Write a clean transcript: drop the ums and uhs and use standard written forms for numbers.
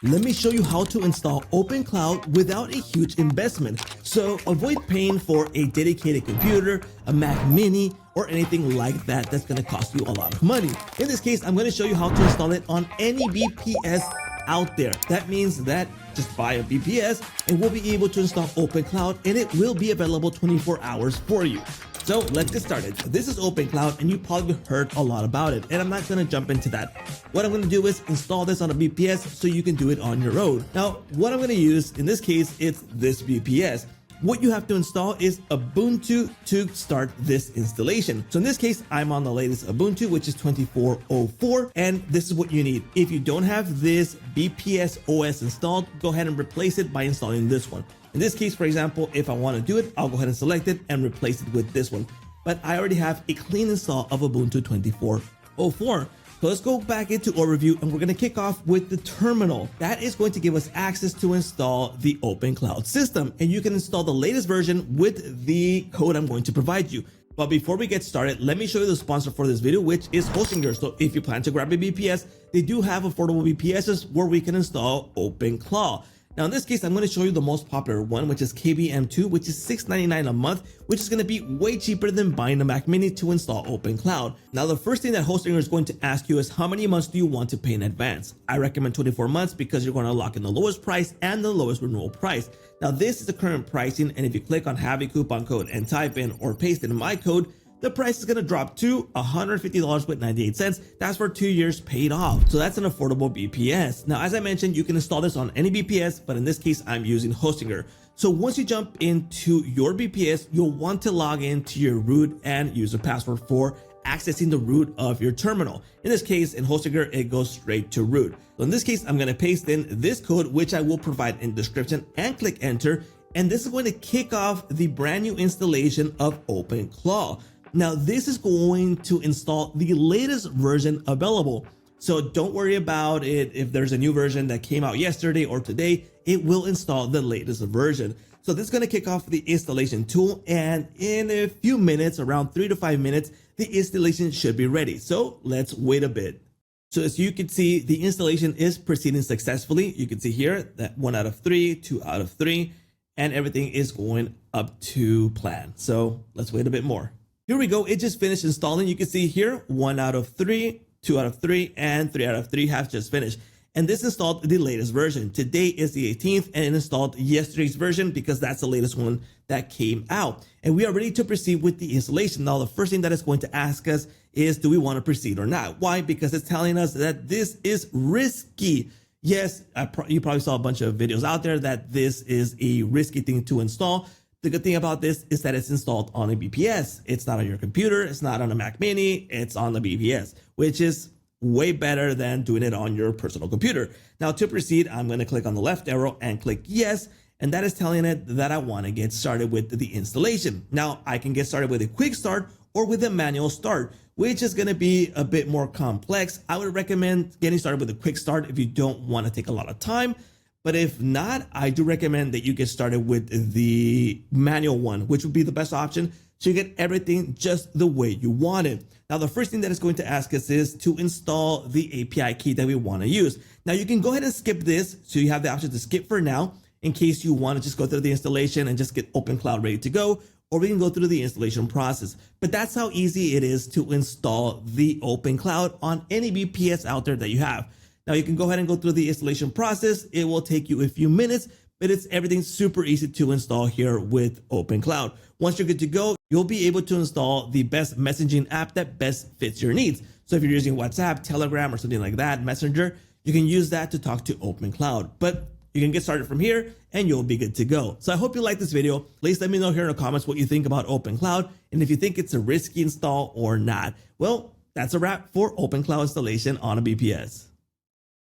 Let me show you how to install OpenClaw without a huge investment. So avoid paying for a dedicated computer, a Mac Mini, or anything like that that's going to cost you a lot of money. In this case, I'm going to show you how to install it on any VPS out there. That means that just buy a VPS and we'll be able to install OpenClaw, and it will be available 24 hours for you. So let's get started. This is OpenClaw, and you probably heard a lot about it, and I'm not going to jump into that. What I'm going to do is install this on a VPS so you can do it on your own. Now, what I'm going to use, in this case, it's this VPS. What you have to install is Ubuntu to start this installation. So in this case, I'm on the latest Ubuntu, which is 24.04, and this is what you need. If you don't have this VPS OS installed, go ahead and replace it by installing this one. In this case, for example, if I want to do it, I'll go ahead and select it and replace it with this one. But I already have a clean install of Ubuntu 24.04. So let's go back into overview, and we're going to kick off with the terminal. That is going to give us access to install the OpenClaw system, and you can install the latest version with the code I'm going to provide you. But before we get started, let me show you the sponsor for this video, which is Hostinger. So if you plan to grab a VPS, they do have affordable VPSs where we can install OpenClaw. Now, in this case, I'm going to show you the most popular one, which is KVM2, which is $6.99 a month, which is going to be way cheaper than buying a Mac Mini to install OpenClaw. Now, the first thing that Hostinger is going to ask you is how many months do you want to pay in advance? I recommend 24 months because you're going to lock in the lowest price and the lowest renewal price. Now, this is the current pricing, and if you click on have a coupon code and type in or paste in my code, the price is going to drop to $150.98. That's for 2 years paid off. So that's an affordable VPS. Now, as I mentioned, you can install this on any VPS, but in this case, I'm using Hostinger. So once you jump into your VPS, you'll want to log into your root and user password for accessing the root of your terminal. In this case, in Hostinger, it goes straight to root. So in this case, I'm going to paste in this code, which I will provide in the description, and click enter. And this is going to kick off the brand new installation of OpenClaw. Now, this is going to install the latest version available. So don't worry about it if there's a new version that came out yesterday or today, it will install the latest version. So this is going to kick off the installation tool, and in a few minutes, around 3 to 5 minutes, the installation should be ready. So let's wait a bit. So as you can see, the installation is proceeding successfully. You can see here that 1 out of 3, 2 out of 3, and everything is going up to plan. So let's wait a bit more. Here we go. It just finished installing. You can see here 1 out of 3, 2 out of 3, and 3 out of 3 have just finished. And this installed the latest version. Today is the 18th, and it installed yesterday's version because that's the latest one that came out. And we are ready to proceed with the installation. Now, the first thing that it's going to ask us is, do we want to proceed or not? Why? Because it's telling us that this is risky. Yes, you probably saw a bunch of videos out there that this is a risky thing to install. The good thing about this is that it's installed on a VPS. It's not on your computer. It's not on a Mac Mini. It's on the VPS, which is way better than doing it on your personal computer. Now, to proceed, I'm going to click on the left arrow and click yes. And that is telling it that I want to get started with the installation. Now, I can get started with a quick start or with a manual start, which is going to be a bit more complex. I would recommend getting started with a quick start if you don't want to take a lot of time. But if not, I do recommend that you get started with the manual one, which would be the best option, so you get everything just the way you want it. Now, the first thing that it's going to ask us is to install the API key that we want to use. Now, you can go ahead and skip this, so you have the option to skip for now, in case you want to just go through the installation and just get OpenClaw ready to go, or we can go through the installation process. But that's how easy it is to install the OpenClaw on any VPS out there that you have. Now, you can go ahead and go through the installation process. It will take you a few minutes, but it's everything super easy to install here with OpenClaw. Once you're good to go, you'll be able to install the best messaging app that best fits your needs. So if you're using WhatsApp, Telegram, or something like that, Messenger, you can use that to talk to OpenClaw. But you can get started from here and you'll be good to go. So I hope you like this video. Please let me know here in the comments what you think about OpenClaw and if you think it's a risky install or not. Well, that's a wrap for OpenClaw installation on a VPS.